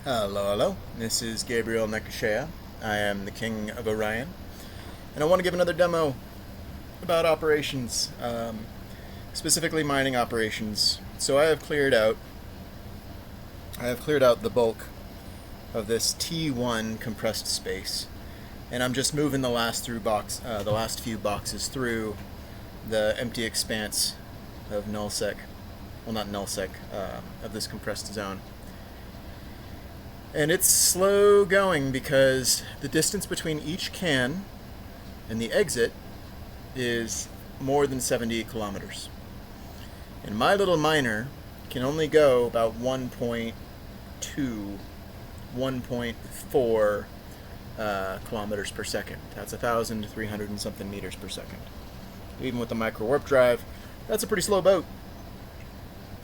Hello, hello. This is Gabriel Nekashea. I am the King of Orion, and I want to give another demo about operations, specifically mining operations. So I have cleared out the bulk of this T1 compressed space, and I'm just moving the last few boxes through the empty expanse of nullsec, well, not nullsec, of this compressed zone. And it's slow going because the distance between each can and the exit is more than 70 kilometers. And my little miner can only go about 1.2, 1.4 kilometers per second. That's 1,300 and something meters per second. Even with the micro warp drive, that's a pretty slow boat.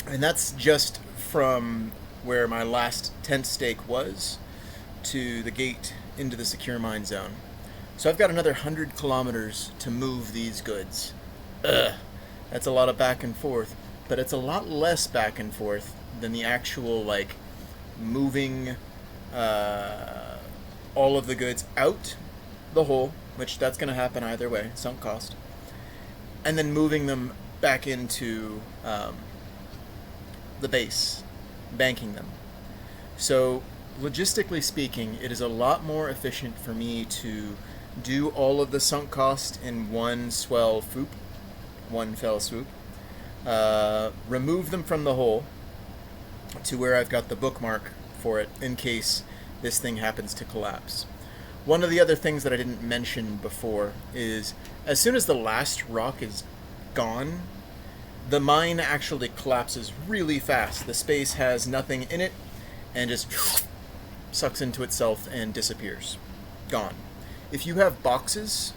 And that's just from where my last tent stake was to the gate into the secure mine zone. So I've got another 100 kilometers to move these goods. That's a lot of back and forth, but it's a lot less back and forth than the actual, moving all of the goods out the hole, which that's going to happen either way, sunk cost, and then moving them back into the base, banking them. So logistically speaking, it is a lot more efficient for me to do all of the sunk cost in one fell swoop, remove them from the hole to where I've got the bookmark for it in case this thing happens to collapse. One of the other things that I didn't mention before is as soon as the last rock is gone, the mine actually collapses really fast. The space has nothing in it and just sucks into itself and disappears. Gone. If you have boxes,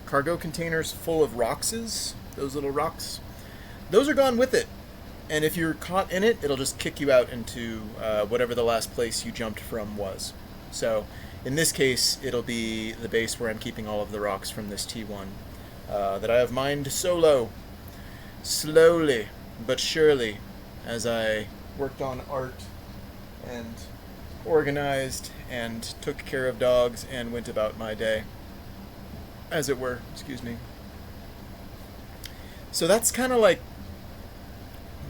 cargo containers full of rockses, those little rocks, those are gone with it. And if you're caught in it, it'll just kick you out into whatever the last place you jumped from was. So in this case, it'll be the base where I'm keeping all of the rocks from this T1 that I have mined solo. Slowly but surely, as I worked on art and organized and took care of dogs and went about my day, as it were, excuse me. So that's kind of like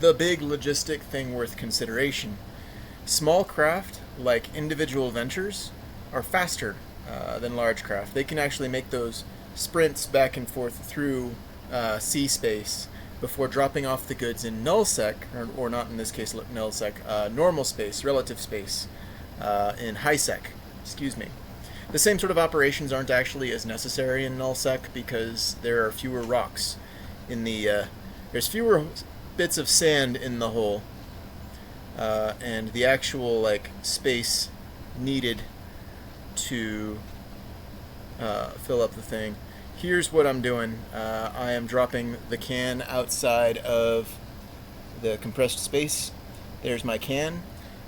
the big logistic thing worth consideration. Small craft, like individual ventures, are faster than large craft. They can actually make those sprints back and forth through sea space before dropping off the goods in nullsec, or not in this case nullsec, normal space, relative space, in highsec, excuse me. The same sort of operations aren't actually as necessary in nullsec because there are fewer rocks in the, there's fewer bits of sand in the hole, and the actual, space needed to fill up the thing. Here's what I'm doing. I am dropping the can outside of the compressed space. There's my can,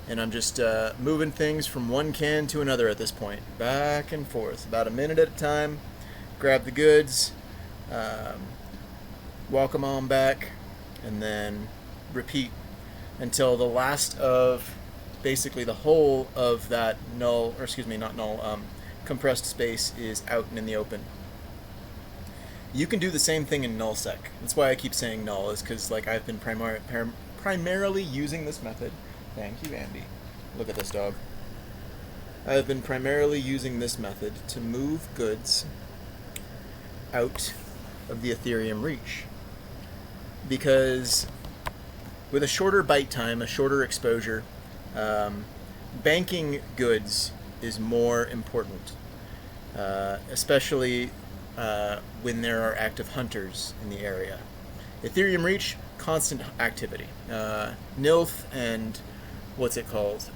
and I'm just moving things from one can to another at this point, back and forth, about a minute at a time. Grab the goods, walk them on back, and then repeat until the last of basically the whole of that compressed space is out and in the open. You can do the same thing in nullsec. That's why I keep saying null, is because I've been primarily using this method. Thank you, Andy. Look at this dog. I've been primarily using this method to move goods out of the Ethereum reach. Because with a shorter bite time, a shorter exposure, banking goods is more important, especially when there are active hunters in the area. Ethereum Reach, constant activity. NILF and ODSF,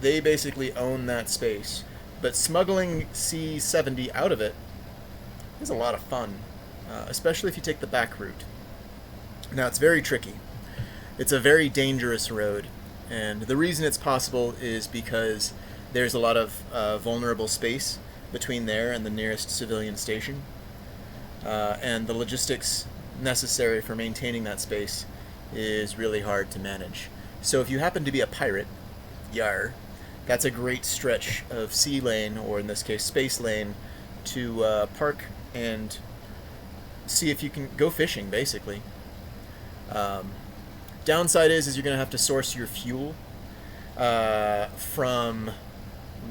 they basically own that space. But smuggling C70 out of it is a lot of fun, especially if you take the back route. Now, it's very tricky. It's a very dangerous road, and the reason it's possible is because there's a lot of vulnerable space between there and the nearest civilian station, and the logistics necessary for maintaining that space is really hard to manage. So if you happen to be a pirate Yar. That's a great stretch of sea lane, or in this case, space lane, to park and see if you can go fishing, basically. Um, Downside is you're going to have to source your fuel from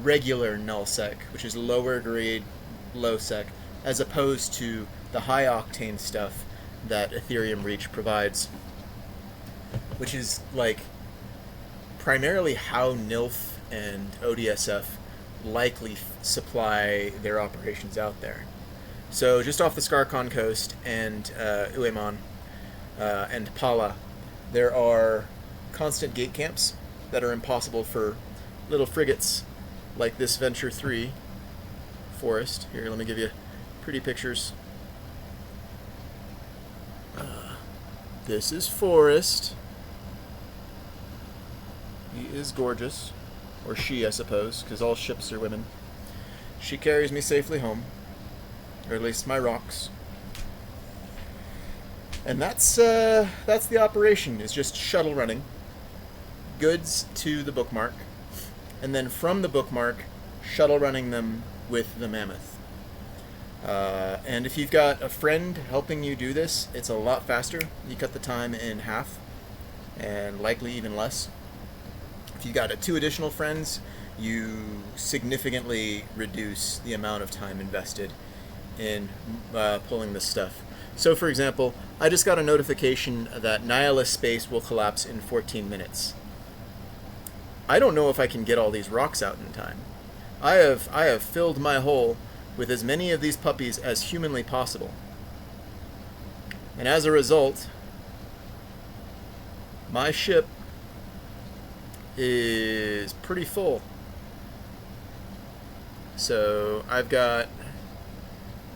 regular nullsec, which is lower grade low sec, as opposed to the high octane stuff that Ethereum Reach provides, which is like primarily how NILF and ODSF likely supply their operations out there. So just off the Skarkon coast and Uemon and Pala, there are constant gate camps that are impossible for little frigates like this Venture 3 forest. Here, let me give you pretty pictures. This is Forrest. He is gorgeous. Or she, I suppose, because all ships are women. She carries me safely home. Or at least my rocks. And that's the operation, is just shuttle running. Goods to the bookmark. And then from the bookmark, shuttle running them with the Mammoth. And if you've got a friend helping you do this, it's a lot faster. You cut the time in half, and likely even less. If you've got two additional friends, you significantly reduce the amount of time invested in pulling this stuff. So, for example, I just got a notification that Nihilist Space will collapse in 14 minutes. I don't know if I can get all these rocks out in time. I have filled my hole with as many of these puppies as humanly possible. And as a result, my ship is pretty full. So I've got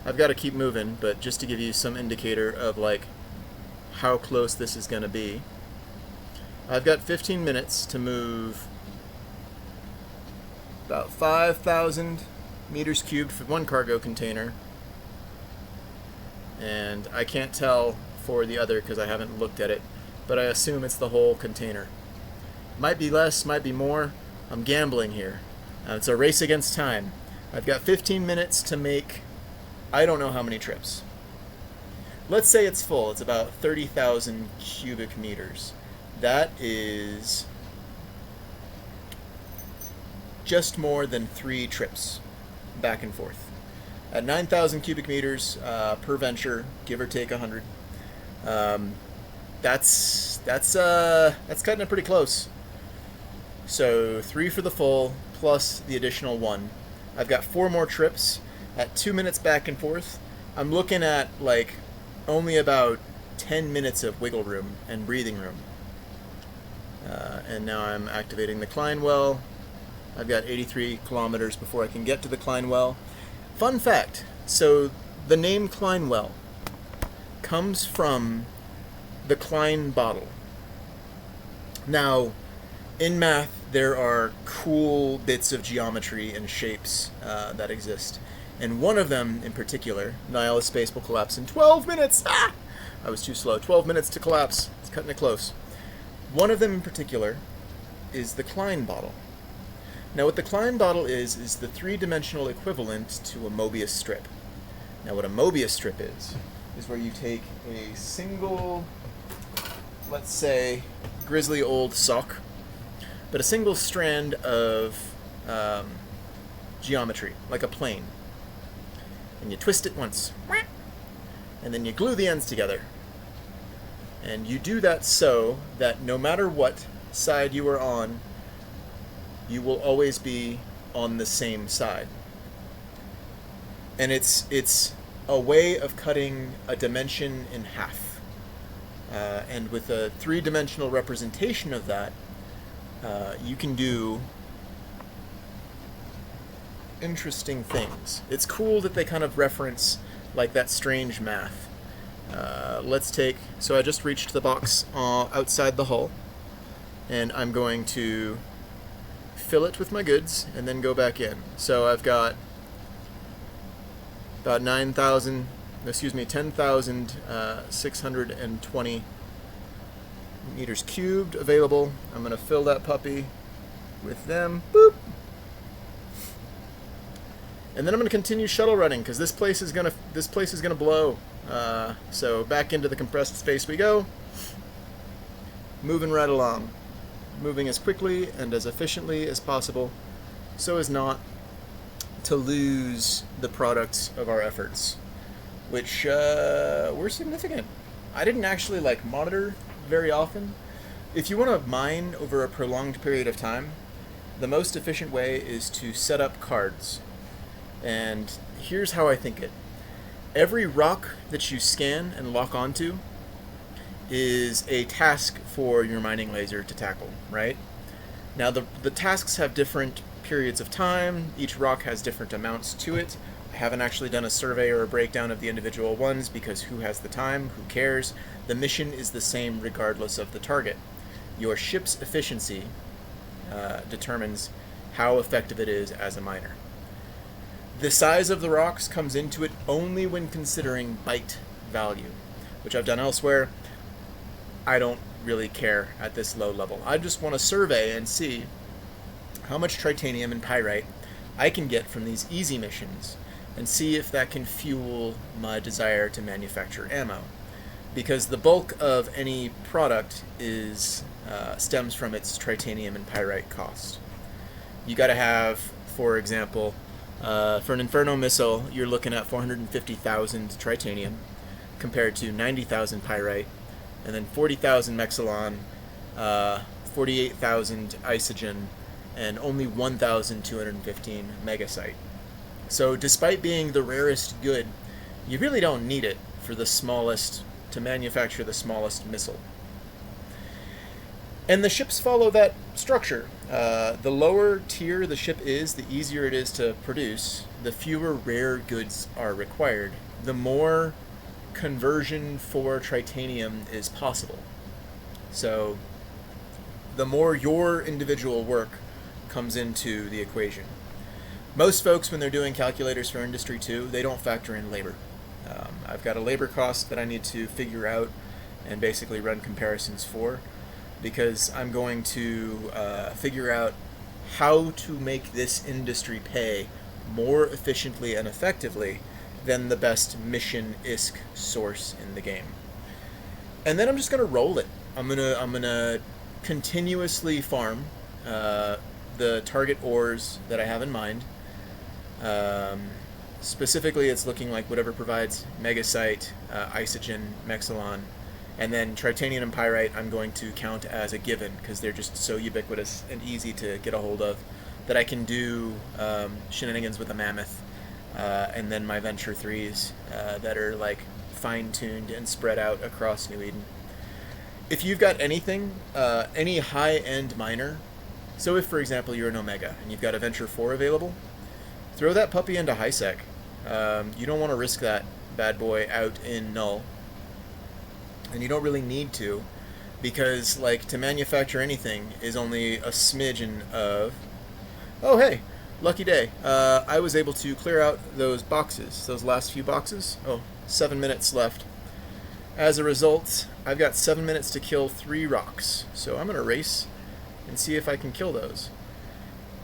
to keep moving, but just to give you some indicator of like how close this is going to be, I've got 15 minutes to move about 5,000 meters cubed for one cargo container, and I can't tell for the other because I haven't looked at it, but I assume it's the whole container. Might be less, might be more. I'm gambling here. It's a race against time. I've got 15 minutes to make I don't know how many trips. Let's say it's full. It's about 30,000 cubic meters. That is just more than 3 trips back and forth. At 9,000 cubic meters per venture, give or take 100. That's cutting it pretty close. So 3 for the full plus the additional 1. I've got 4 more trips at 2 minutes back and forth. I'm looking at like only about 10 minutes of wiggle room and breathing room. And now I'm activating the Klein well. I've got 83 kilometers before I can get to the Klein well. Fun fact, so the name Klein well comes from the Klein bottle. Now, in math, there are cool bits of geometry and shapes that exist. And one of them in particular, Nihilist Space will collapse in 12 minutes! Ah! I was too slow. 12 minutes to collapse. It's cutting it close. One of them in particular is the Klein bottle. Now what the Klein bottle is the 3-dimensional equivalent to a Mobius strip. Now what a Mobius strip is where you take a single, let's say, grizzly old sock, but a single strand of geometry, like a plane, and you twist it once, and then you glue the ends together. And you do that so that no matter what side you are on, you will always be on the same side. And it's a way of cutting a dimension in half. And with a 3-dimensional representation of that, you can do interesting things. It's cool that they kind of reference like that strange math. Let's take, so I just reached the box outside the hull, and I'm going to fill it with my goods and then go back in. So I've got about 10,620 meters cubed available. I'm going to fill that puppy with them. Boop. And then I'm going to continue shuttle running because this place is gonna blow. So back into the compressed space we go. Moving right along, moving as quickly and as efficiently as possible, so as not to lose the products of our efforts, which were significant. I didn't actually monitor very often. If you want to mine over a prolonged period of time, the most efficient way is to set up cards. And here's how I think it. Every rock that you scan and lock onto is a task for your mining laser to tackle, right? Now the tasks have different periods of time. Each rock has different amounts to it. I haven't actually done a survey or a breakdown of the individual ones because who has the time? Who cares? The mission is the same regardless of the target. Your ship's efficiency determines how effective it is as a miner. The size of the rocks comes into it only when considering byte value, which I've done elsewhere. I don't really care at this low level. I just want to survey and see how much tritanium and pyrite I can get from these easy missions and see if that can fuel my desire to manufacture ammo. Because the bulk of any product stems from its tritanium and pyrite cost. You got to have, for example, for an Inferno missile, you're looking at 450,000 tritanium compared to 90,000 pyrite, and then 40,000 Mexilon, 48,000 Isogen, and only 1,215 Megasite. So despite being the rarest good, you really don't need it to manufacture the smallest missile. And the ships follow that structure. The lower tier the ship is, the easier it is to produce, the fewer rare goods are required, the more conversion for tritanium is possible. So the more your individual work comes into the equation. Most folks, when they're doing calculators for Industry 2, they don't factor in labor. I've got a labor cost that I need to figure out and basically run comparisons for, because I'm going to figure out how to make this industry pay more efficiently and effectively than the best mission ISK source in the game. And then I'm just going to roll it. I'm gonna continuously farm the target ores that I have in mind. Specifically, it's looking like whatever provides Megasite, Isogen, Mexilon, and then tritanium and pyrite I'm going to count as a given because they're just so ubiquitous and easy to get a hold of that I can do shenanigans with a mammoth, and then my Venture 3s that are fine-tuned and spread out across New Eden. If you've got anything, any high-end miner, so if, for example, you're an Omega and you've got a Venture 4 available, throw that puppy into HiSec. You don't want to risk that bad boy out in null. And you don't really need to, because to manufacture anything is only a smidgen of... Oh, hey, lucky day. I was able to clear out those boxes, those last few boxes. 7 minutes left. As a result, I've got 7 minutes to kill 3 rocks. So I'm going to race and see if I can kill those.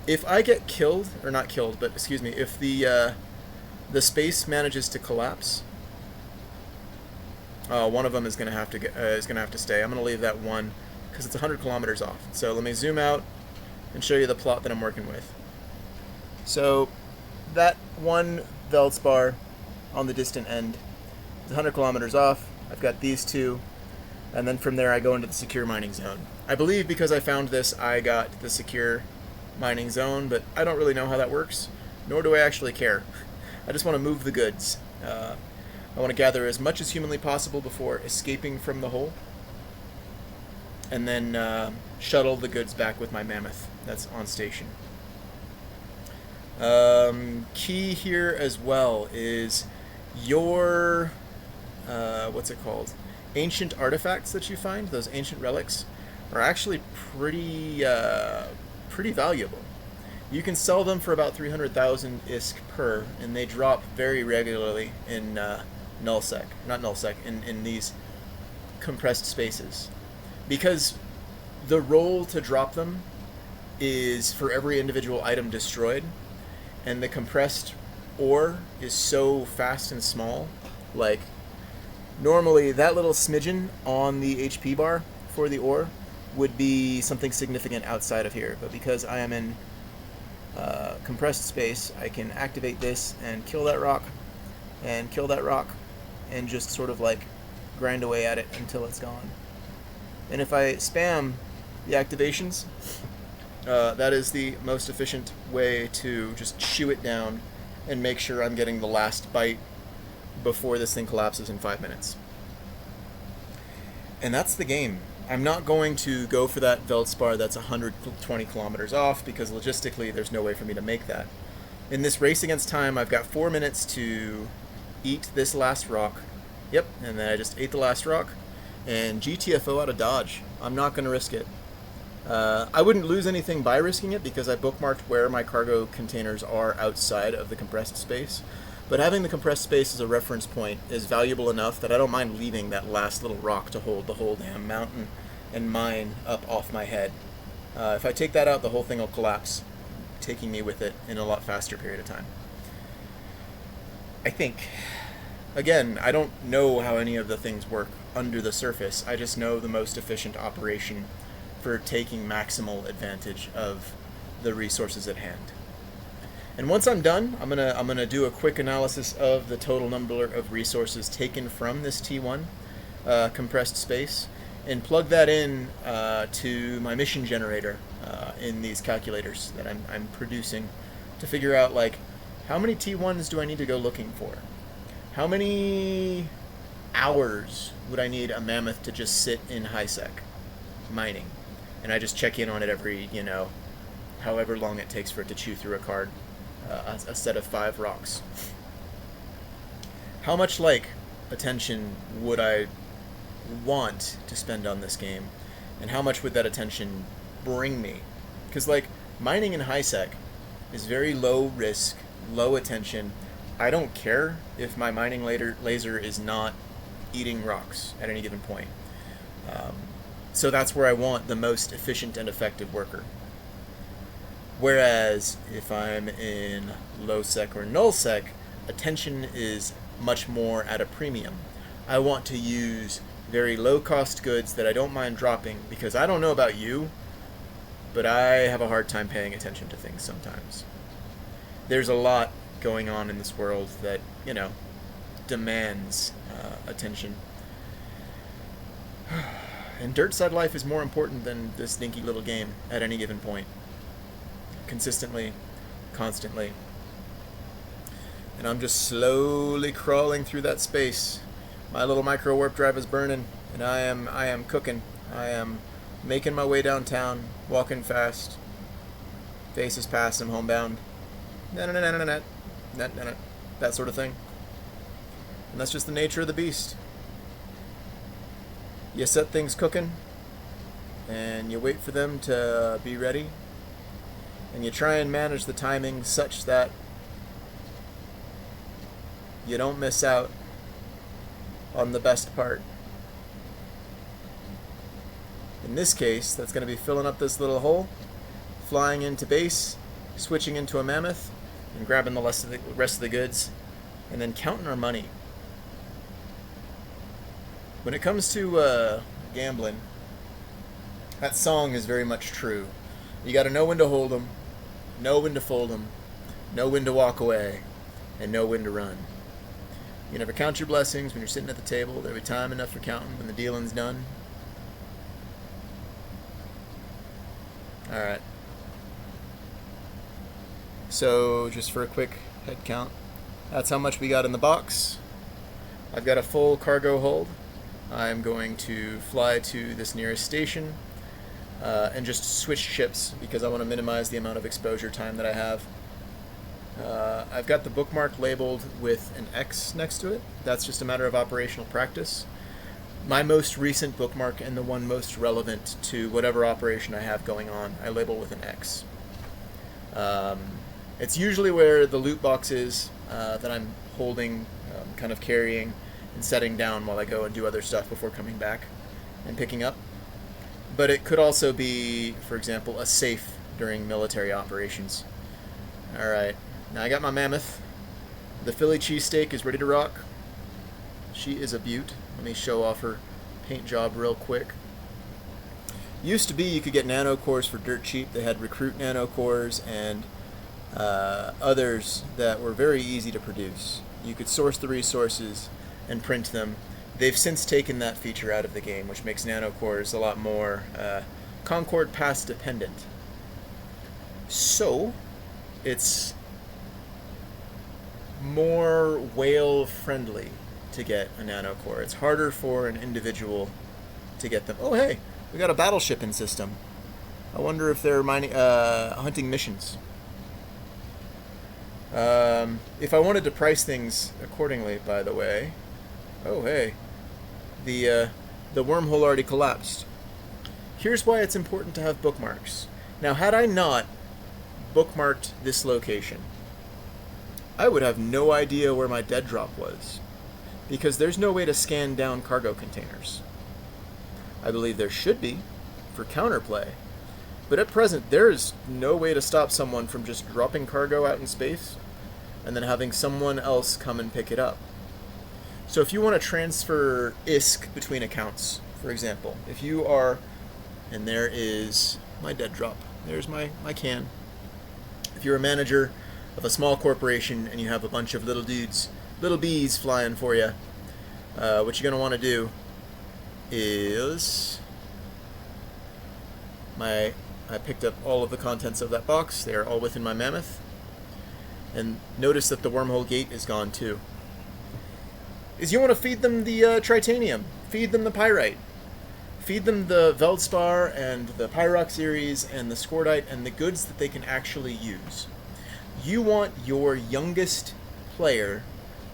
If I get killed, or not killed, but excuse me, if the space manages to collapse, one of them is going to have to stay. I'm going to leave that one because it's 100 kilometers off. So let me zoom out and show you the plot that I'm working with. So that one Veldspar on the distant end is 100 kilometers off. I've got these two, and then from there I go into the secure mining zone. I believe because I found this, I got the secure mining zone, but I don't really know how that works, nor do I actually care. I just want to move the goods. I want to gather as much as humanly possible before escaping from the hole, and then shuttle the goods back with my mammoth that's on station. Key here as well is your ancient artifacts that you find, those ancient relics, are actually pretty valuable. You can sell them for about 300,000 ISK per, and they drop very regularly in in these compressed spaces. Because the roll to drop them is for every individual item destroyed, and the compressed ore is so fast and small. Like, normally that little smidgen on the HP bar for the ore would be something significant outside of here, but because I am in compressed space, I can activate this and kill that rock, and kill that rock, and just sort of like grind away at it until it's gone. And if I spam the activations, that is the most efficient way to just chew it down and make sure I'm getting the last bite before this thing collapses in 5 minutes. And that's the game. I'm not going to go for that Veldspar that's 120 kilometers off, because logistically there's no way for me to make that. In this race against time, I've got 4 minutes to eat this last rock. Yep, and then I just ate the last rock, and GTFO out of Dodge. I'm not going to risk it. I wouldn't lose anything by risking it, because I bookmarked where my cargo containers are outside of the compressed space. But having the compressed space as a reference point is valuable enough that I don't mind leaving that last little rock to hold the whole damn mountain and mine up off my head. If I take that out, the whole thing will collapse, taking me with it in a lot faster period of time. I think. Again, I don't know how any of the things work under the surface. I just know the most efficient operation for taking maximal advantage of the resources at hand. And once I'm done, I'm gonna do a quick analysis of the total number of resources taken from this T1 compressed space, and plug that in to my mission generator in these calculators that I'm producing to figure out, like, how many T1s do I need to go looking for? How many hours would I need a mammoth to just sit in HiSec mining? And I just check in on it every, however long it takes for it to chew through a card, a set of 5 rocks. How much, attention would I want to spend on this game? And how much would that attention bring me? Because, mining in HiSec is very low risk, low attention. I don't care if my mining laser is not eating rocks at any given point. So that's where I want the most efficient and effective worker. Whereas if I'm in low sec or null sec, attention is much more at a premium. I want to use very low cost goods that I don't mind dropping, because I don't know about you, but I have a hard time paying attention to things sometimes. There's a lot going on in this world that, demands attention. And Dirtside life is more important than this dinky little game at any given point. Consistently, constantly. And I'm just slowly crawling through that space. My little micro warp drive is burning, and I am cooking. I am making my way downtown, walking fast. Faces past, I'm homebound. That sort of thing. And that's just the nature of the beast. You set things cooking, and you wait for them to be ready, and you try and manage the timing such that you don't miss out on the best part. In this case, that's going to be filling up this little hole, flying into base, switching into a mammoth, and grabbing the rest of the goods, and then counting our money. When it comes to gambling, that song is very much true. You got to know when to hold 'em, know when to fold 'em, know when to walk away, and know when to run. You never count your blessings when you're sitting at the table. There'll be time enough for counting when the dealing's done. Alright. So, just for a quick head count, that's how much we got in the box. I've got a full cargo hold. I'm going to fly to this nearest station and just switch ships because I want to minimize the amount of exposure time that I have. I've got the bookmark labeled with an X next to it. That's just a matter of operational practice. My most recent bookmark and the one most relevant to whatever operation I have going on, I label with an X. It's usually where the loot box is that I'm holding, kind of carrying, and setting down while I go and do other stuff before coming back and picking up. But it could also be, for example, a safe during military operations. Alright, now I got my mammoth. The Philly cheesesteak is ready to rock. She is a beaut. Let me show off her paint job real quick. Used to be you could get nanocores for dirt cheap. They had Recruit nanocores and others that were very easy to produce. You could source the resources and print them. They've since taken that feature out of the game, which makes nanocores a lot more Concord Pass dependent. So, it's more whale friendly to get a nanocore. It's harder for an individual to get them. Oh hey, we got a battleship system. I wonder if they're hunting missions. If I wanted to price things accordingly, by the way. Oh hey, the wormhole already collapsed. Here's why it's important to have bookmarks. Now, had I not bookmarked this location, I would have no idea where my dead drop was, because there's no way to scan down cargo containers. I believe there should be, for counterplay, but at present there is no way to stop someone from just dropping cargo out in space and then having someone else come and pick it up. So if you want to transfer ISK between accounts, for example, if you are, and there is my dead drop, there's my can. If you're a manager of a small corporation and you have a bunch of little dudes, little bees flying for you, what you're going to want to do is, I picked up all of the contents of that box. They are all within my mammoth. And notice that the wormhole gate is gone too. Is you want to feed them the tritanium, feed them the pyrite, feed them the Veldspar and the Pyrox series and the Scordite and the goods that they can actually use. You want your youngest player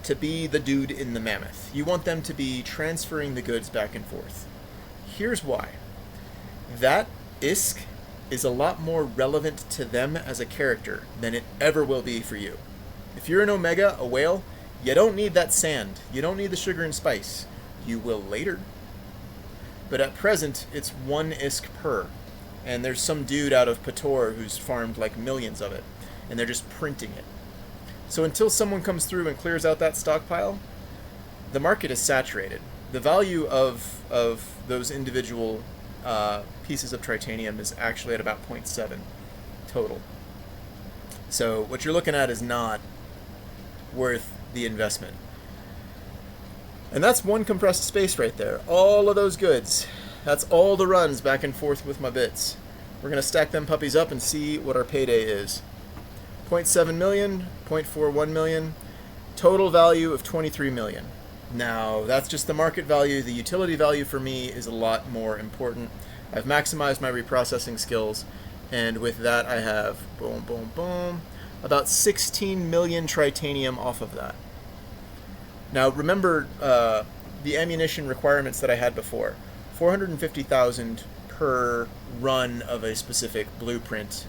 to be the dude in the mammoth. You want them to be transferring the goods back and forth. Here's why. That ISK is a lot more relevant to them as a character than it ever will be for you. If you're an Omega, a whale, you don't need that sand. You don't need the sugar and spice. You will later. But at present, it's 1 ISK per. And there's some dude out of Pator who's farmed like millions of it. And they're just printing it. So until someone comes through and clears out that stockpile, the market is saturated. The value of those individual pieces of tritanium is actually at about 0.7 total. So what you're looking at is not worth the investment. And that's one compressed space right there. All of those goods. That's all the runs back and forth with my bits. We're going to stack them puppies up and see what our payday is. 0.7 million, 0.41 million, total value of 23 million. Now, that's just the market value. The utility value for me is a lot more important. I've maximized my reprocessing skills, and with that I have, boom, boom, boom, about 16 million tritanium off of that. Now, remember the ammunition requirements that I had before. 450,000 per run of a specific blueprint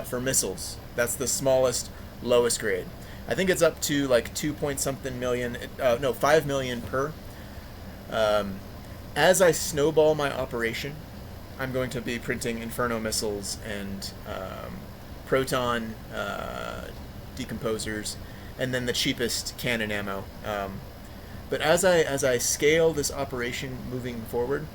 for missiles. That's the smallest, lowest grade. I think it's up to like 2 point something million, 5 million per. As I snowball my operation, I'm going to be printing Inferno missiles and proton decomposers, and then the cheapest cannon ammo. But as I scale this operation moving forward,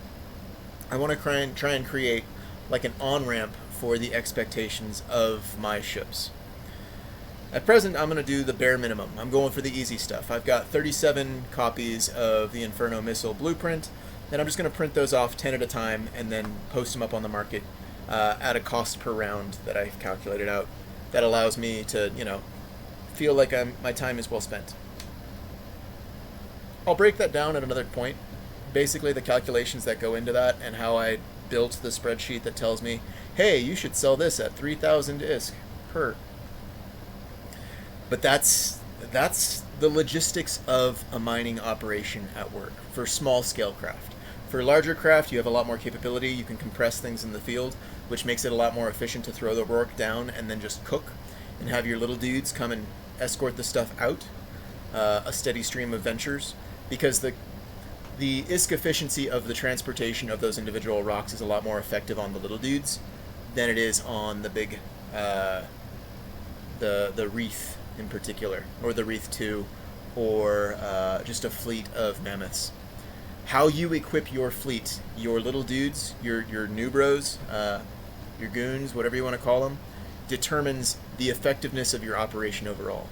I want to try and create like an on-ramp for the expectations of my ships. At present, I'm going to do the bare minimum. I'm going for the easy stuff. I've got 37 copies of the Inferno missile blueprint, and I'm just going to print those off 10 at a time and then post them up on the market at a cost per round that I've calculated out. That allows me to, feel like my time is well spent. I'll break that down at another point. Basically, the calculations that go into that and how I built the spreadsheet that tells me, hey, you should sell this at 3,000 ISK per. But that's the logistics of a mining operation at work for small scale craft. For larger craft, you have a lot more capability. You can compress things in the field, which makes it a lot more efficient to throw the work down and then just cook and have your little dudes come and escort the stuff out, a steady stream of ventures, because the ISK efficiency of the transportation of those individual rocks is a lot more effective on the little dudes than it is on the big, the Wreath in particular, or the Wreath 2, or just a fleet of mammoths. How you equip your fleet, your little dudes, your new bros, your goons, whatever you want to call them, determines the effectiveness of your operation overall.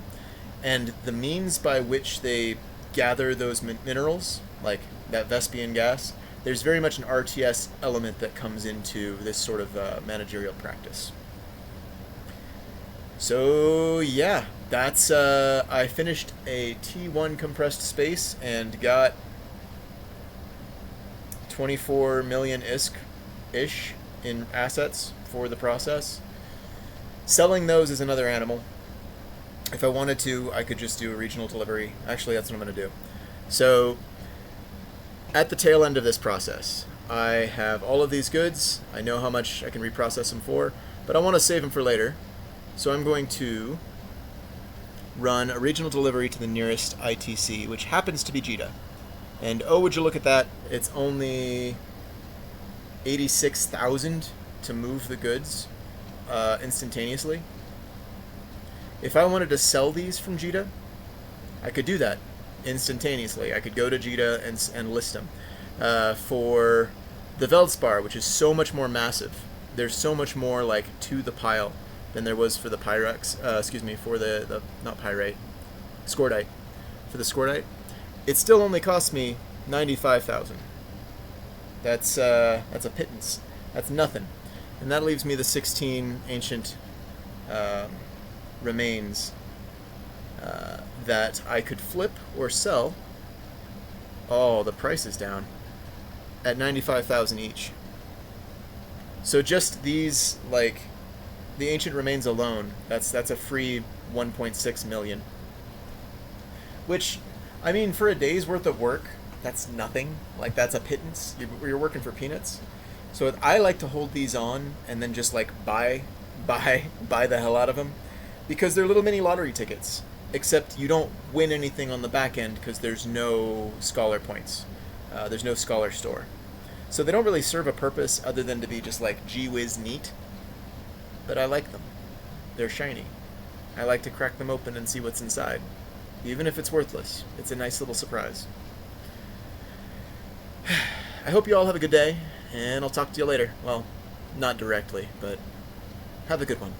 And the means by which they gather those minerals, like that Vespian gas, there's very much an RTS element that comes into this sort of managerial practice. So yeah, that's I finished a T1 compressed space and got 24 million ish in assets for the process. Selling those is another animal. If I wanted to, I could just do a regional delivery. Actually, that's what I'm going to do. So, at the tail end of this process, I have all of these goods. I know how much I can reprocess them for, but I want to save them for later. So I'm going to run a regional delivery to the nearest ITC, which happens to be Jita. And oh, would you look at that, it's only 86,000 to move the goods instantaneously. If I wanted to sell these from Jita, I could do that instantaneously. I could go to Jita and list them. For the Veldspar, which is so much more massive, there's so much more like to the pile than there was for the Pyrex, for the not Pyrite, Scordite. For the Scordite, it still only cost me 95,000. That's a pittance. That's nothing. And that leaves me the 16 ancient remains that I could flip or sell. Oh, the price is down at 95,000 each. So just these, like the ancient remains alone, that's a free 1.6 million. Which, I mean, for a day's worth of work, that's nothing. Like, that's a pittance. You're working for peanuts. So I like to hold these on and then just like buy the hell out of them, because they're little mini lottery tickets. Except you don't win anything on the back end because there's no scholar points. There's no scholar store. So they don't really serve a purpose other than to be just like gee whiz neat. But I like them. They're shiny. I like to crack them open and see what's inside. Even if it's worthless, it's a nice little surprise. I hope you all have a good day, and I'll talk to you later. Well, not directly, but have a good one.